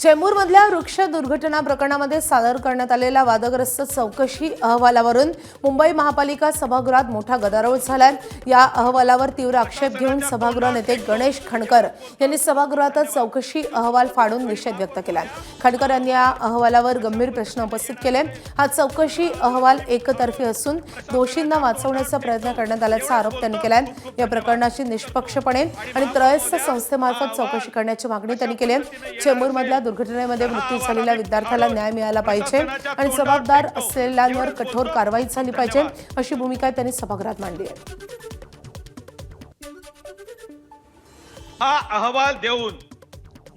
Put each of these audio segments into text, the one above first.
चेंबूरमधल्या वृक्ष दुर्घटना प्रकरणामध्ये सादर करण्यात आलेल्या वादग्रस्त चौकशी अहवालावरून मुंबई महापालिका सभागृहात मोठा गदारोळ झालाय। या अहवालावर तीव्र आक्षेप घेऊन सभागृह नेते गणेश खणकर यांनी सभागृहातच चौकशी अहवाल फाडून निषेध व्यक्त केला। खणकर यांनी या अहवालावर गंभीर प्रश्न उपस्थित केले। हा चौकशी अहवाल एकतर्फी असून दोषींना वाचवण्याचा प्रयत्न करण्यात आल्याचा आरोप त्यांनी केलाय। या प्रकरणाची निष्पक्षपणे आणि त्रयस्थ संस्थेमार्फत चौकशी करण्याची मागणी त्यांनी केली आहे। चेंबूरमधल्या दुर्घटनेमध्ये मृत्यू झालेल्या विद्यार्थ्याला न्याय मिळाला पाहिजे आणि जबाबदार असलेल्यांवर कठोर कारवाई झाली पाहिजे अशी भूमिका त्यांनी सभागृहात मांडली आहे। हा अहवाल देऊन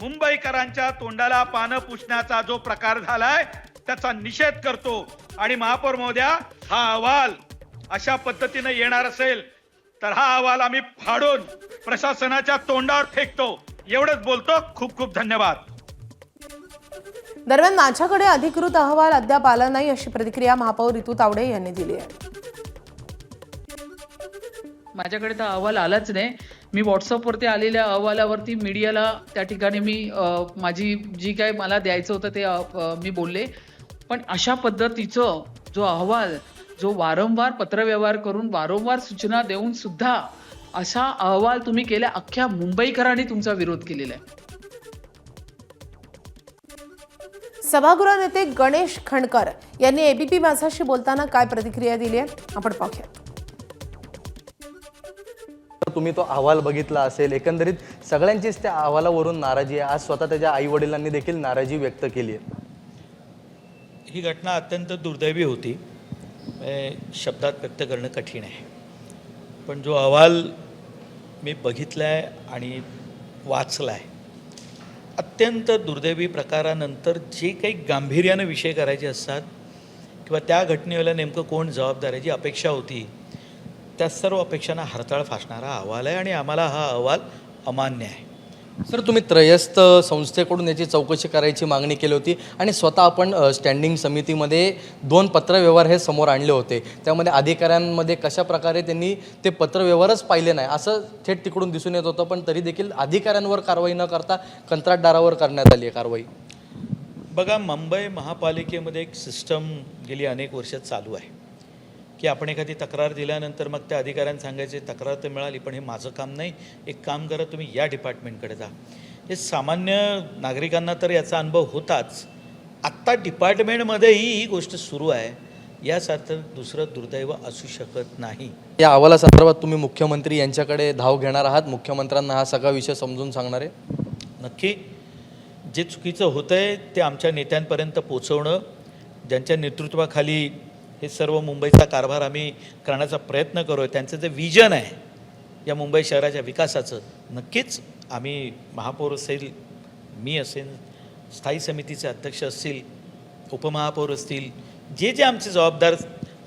मुंबईकरांच्या तोंडाला पानं पुसण्याचा जो प्रकार झालाय त्याचा निषेध करतो आणि महापौर महोदया, हा अहवाल अशा पद्धतीने येणार असेल तर हा अहवाल आम्ही फाडून प्रशासनाच्या तोंडावर फेकतो। एवढंच बोलतो। खूप खूप धन्यवाद। दरम्यान माझ्याकडे अधिकृत अहवाल अद्याप आला नाही अशी प्रतिक्रिया महापौर रितू तावडे यांनी दिली आहे। माझ्याकडे तर अहवाल आलाच नाही। मी व्हॉट्सअपवरती आलेल्या अहवालावरती मीडियाला त्या ठिकाणी मी माझी जी काय मला द्यायचं होतं ते मी बोलले, पण अशा पद्धतीचं जो अहवाल जो वारंवार पत्रव्यवहार करून वारंवार सूचना देऊन सुद्धा असा अहवाल तुम्ही केला, अख्ख्या मुंबईकरांनी तुमचा विरोध केलेला आहे। सभागृह नेते गणेश खणकर यांनी एबीपी माझाशी बोलताना काय प्रतिक्रिया दिली आहे आपण पाहूया। तुम्ही तो अहवाल बघितला असेल, एकंदरीत सगळ्यांचीच त्या अहवालावरून नाराजी आहे। आज स्वतः त्याच्या आई वडिलांनी देखील नाराजी व्यक्त केली आहे। ही घटना अत्यंत दुर्दैवी होती, शब्दात व्यक्त करणं कठीण आहे। पण जो अहवाल मी बघितला आहे आणि वाचला आहे, अत्यंत दुर्दैवी प्रकारानंतर जे काही गांभीर्यानं विषय करायचे असतात किंवा त्या घटनेला नेमकं कोण जबाबदार आहे, जी अपेक्षा होती त्या सर्व अपेक्षांना हरताळ फासणारा अहवाल आहे आणि आम्हाला हा अहवाल अमान्य आहे। सर, तुम्ही त्रयस्थ संस्थेकडून याची चौकशी करायची मागणी केली होती आणि स्वतः आपण स्टँडिंग समितीमध्ये 2 पत्रव्यवहार हे समोर आणले होते। त्यामध्ये अधिकाऱ्यांमध्ये कशा प्रकारे त्यांनी ते पत्रव्यवहारच पाहिले नाही असं थेट तिकडून दिसून येत होतं, पण तरी देखील अधिकाऱ्यांवर कारवाई न करता कंत्राटदारावर करण्यात आली आहे कारवाई। बघा, मुंबई महापालिकेमध्ये एक सिस्टम गेली अनेक वर्ष चालू आहे की आपण एखादी तक्रार दिल्यानंतर मग त्या अधिकाऱ्यांना सांगायचे तक्रार तर मिळाली, पण हे माझं काम नाही, एक काम करा, तुम्ही या डिपार्टमेंटकडे जा। हे सामान्य नागरिकांना तर याचा अनुभव होताच, आत्ता डिपार्टमेंटमध्येही ही गोष्ट सुरू आहे। यासारखं दुसरं दुर्दैव असू शकत नाही। या अहवालासंदर्भात तुम्ही मुख्यमंत्री यांच्याकडे धाव घेणार आहात, मुख्यमंत्र्यांना हा सगळा विषय समजून सांगणार आहे? नक्की। जे चुकीचं होतं आहे ते आमच्या नेत्यांपर्यंत पोचवणं, ज्यांच्या नेतृत्वाखाली हे सर्व मुंबईचा कारभार आम्ही करण्याचा प्रयत्न करू आहे, त्यांचं जे विजन आहे या मुंबई शहराच्या विकासाचं, नक्कीच आम्ही महापौर असेल, मी असेल, स्थायी समितीचे अध्यक्ष असतील, उपमहापौर असतील, जे जे आमचे जबाबदार,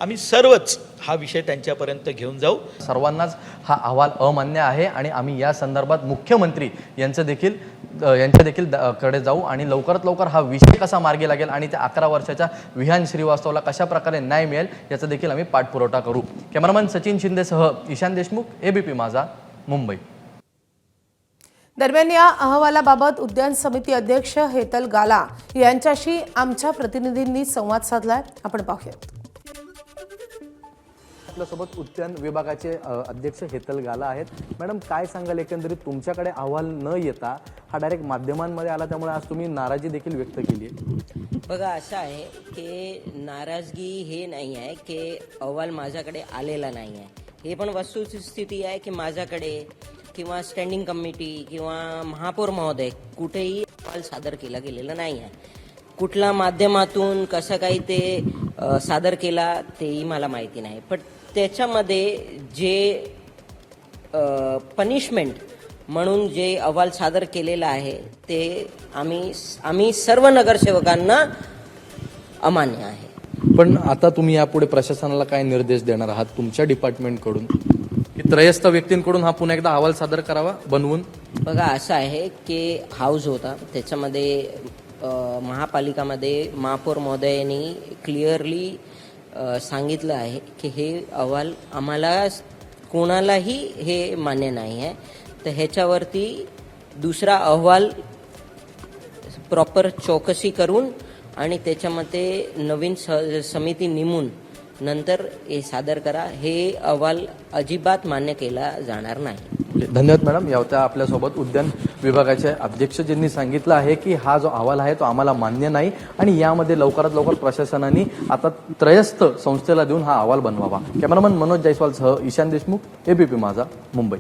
आम्ही सर्वच हा विषय त्यांच्यापर्यंत घेऊन जाऊ। सर्वांनाच हा अहवाल अमान्य आहे आणि आम्ही या संदर्भात मुख्यमंत्री यांच्या देखील कडे जाऊ आणि लवकरात लवकर हा विषय कसा मार्गी लागेल आणि त्या 11 वर्षाच्या विहान श्रीवास्तवला कशा प्रकारे न्याय मिळेल याचा देखील आम्ही पाठपुरावा करू। कॅमेरामन सचिन शिंदेसह ईशान देशमुख, एबीपी माझा, मुंबई। दरम्यान या अहवालाबाबत उद्यान समिती अध्यक्ष हेतल गाला यांच्याशी आमच्या प्रतिनिधींनी संवाद साधलाय, आपण पाहूया। आपल्यासोबत उद्यान विभागाचे अध्यक्ष हेतल गाला आहेत। मॅडम, काय सांगाल, एकंदरीत तुमच्याकडे अहवाल न येता हा डायरेक्ट माध्यमांमध्ये आला, त्यामुळे आज तुम्ही नाराजी देखील व्यक्त केली आहे? बघा, असं आहे की नाराजगी हे नाही आहे की अहवाल माझ्याकडे आलेला नाही आहे, हे पण वस्तुस्थिती आहे की माझ्याकडे किंवा स्टँडिंग कमिटी किंवा महापौर महोदय कुठेही अहवाल सादर केला गेलेला नाही आहे। कुठल्या माध्यमातून कसं काही ते सादर केला तेही मला माहिती नाही, पण त्याच्यामध्ये जे पनिशमेंट म्हणून जे अहवाल सादर केलेला आहे ते आम्ही सर्व नगरसेवकांना अमान्य आहे। पण आता तुम्ही यापुढे प्रशासनाला काय निर्देश देणार आहात तुमच्या डिपार्टमेंटकडून की त्रयस्थ व्यक्तींकडून हा पुन्हा एकदा अहवाल सादर करावा बनवून? बघा, असं आहे की हाऊस होता, त्याच्यामध्ये महापालिकामध्ये महापौर महोदयांनी क्लिअरली सांगितलं आहे की हे अहवाल आम्हाला कोणालाही हे मान्य नाही आहे, तर ह्याच्यावरती दुसरा अहवाल प्रॉपर चौकशी करून आणि त्याच्यामध्ये नवीन समिती नेमून नंतर हे सादर करा. हे अहवाल अजिबात मान्य केला जाणार नाही. धन्यवाद मॅडम. या होत्या आपल्यासोबत उद्यान विभागाचे अध्यक्ष, ज्यांनी सांगितलं आहे की हा जो अहवाल आहे तो आम्हाला मान्य नाही आणि यामध्ये लवकरात लवकर प्रशासनाने आता त्रयस्थ संस्थेला देऊन हा अहवाल बनवावा. कॅमेरामन मनोज जयस्वालसह ईशान देशमुख, एबीपी माझा, मुंबई.